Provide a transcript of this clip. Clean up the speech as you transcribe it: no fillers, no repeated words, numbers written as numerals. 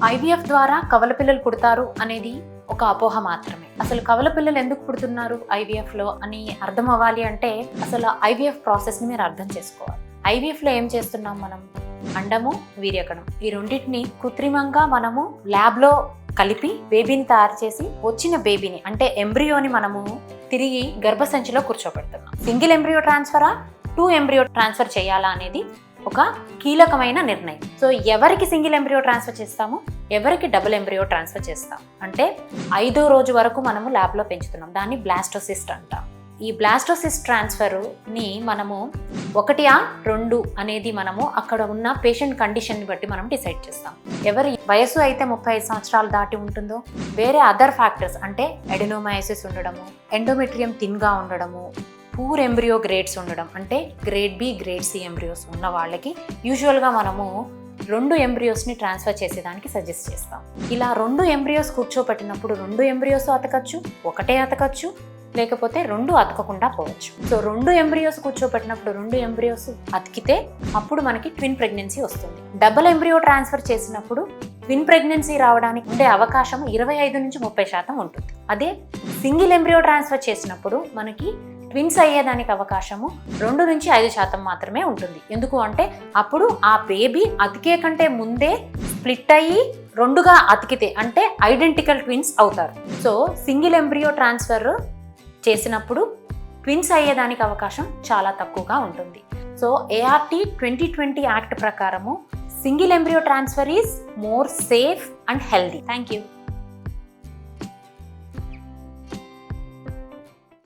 IVF ద్వారా కవల పిల్లలు పుడతారు అనేది ఒక అపోహ మాత్రమే. అసలు కవల పిల్లలు ఎందుకు పుడుతున్నారు ఐవీఎఫ్ లో అని అర్థం అవ్వాలి అంటే అసలు ఐవీఎఫ్ ప్రాసెస్ ని మీరు అర్థం చేసుకోవాలి. ఐవీఎఫ్ లో ఏం చేస్తున్నాం మనం? అండము, వీర్యకణం ఈ రెండింటిని కృత్రిమంగా మనము ల్యాబ్ లో కలిపి బేబీని తయారు చేసి వచ్చిన బేబీని అంటే ఎంబ్రియోని మనము తిరిగి గర్భసంచిలో కూర్చోబెడుతున్నాం. సింగిల్ ఎంబ్రియో ట్రాన్స్ఫరా, 2 ఎంబ్రియో ట్రాన్స్ఫర్ చేయాలా అనేది ఒక కీలకమైన నిర్ణయం. సో ఎవరికి సింగిల్ ఎంబ్రియో ట్రాన్స్ఫర్ చేస్తాము, ఎవరికి డబుల్ ఎంబ్రియో ట్రాన్స్ఫర్ చేస్తాం అంటే 5వ రోజు వరకు మనము ల్యాబ్లో పెంచుతున్నాం. దాన్ని బ్లాస్టోసిస్ట్ అంటాం. ఈ బ్లాస్టోసిస్ట్ ట్రాన్స్ఫర్ని మనము 1 2 అనేది మనము అక్కడ ఉన్న పేషెంట్ కండిషన్ని బట్టి మనం డిసైడ్ చేస్తాం. ఎవరి వయసు అయితే 35 సంవత్సరాలు దాటి ఉంటుందో వేరే అదర్ ఫ్యాక్టర్స్ అంటే ఎడినోమయోసిస్ ఉండడము, ఎండోమెట్రియం థిన్గా ఉండడము, పూర్ ఎంబ్రియో గ్రేడ్స్ ఉండడం అంటే grade B, grade C embryos ఉన్న వాళ్ళకి యూజువల్గా మనము 2 ఎంబ్రియోస్ని ట్రాన్స్ఫర్ చేసేదానికి సజెస్ట్ చేస్తాం. ఇలా 2 ఎంబ్రియోస్ కూర్చోపెట్టినప్పుడు 2 ఎంబ్రియోస్ అతకచ్చు, ఒకటే అతకచ్చు, లేకపోతే 2 అతకకుండా పోవచ్చు. సో 2 ఎంబ్రియోస్ కూర్చోపెట్టినప్పుడు 2 ఎంబ్రియోస్ అతికితే అప్పుడు మనకి ట్విన్ ప్రెగ్నెన్సీ వస్తుంది. డబుల్ ఎంబ్రియో ట్రాన్స్ఫర్ చేసినప్పుడు ట్విన్ ప్రెగ్నెన్సీ రావడానికి ఉండే అవకాశం 25 నుంచి 30% ఉంటుంది. అదే సింగిల్ ఎంబ్రియో ట్రాన్స్ఫర్ చేసినప్పుడు మనకి ట్విన్స్ అయ్యేదానికి అవకాశము 2 నుంచి 5% మాత్రమే ఉంటుంది. ఎందుకు అంటే అప్పుడు ఆ బేబీ అతికే కంటే ముందే స్ప్లిట్ అయ్యి 2గా అతికితే అంటే ఐడెంటికల్ ట్విన్స్ అవుతారు. సో సింగిల్ ఎంబ్రియో ట్రాన్స్ఫర్ చేసినప్పుడు ట్విన్స్ అయ్యేదానికి అవకాశం చాలా తక్కువగా ఉంటుంది. సో ART 2020 యాక్ట్ ప్రకారము single embryo transfer is more safe and healthy. Thank you.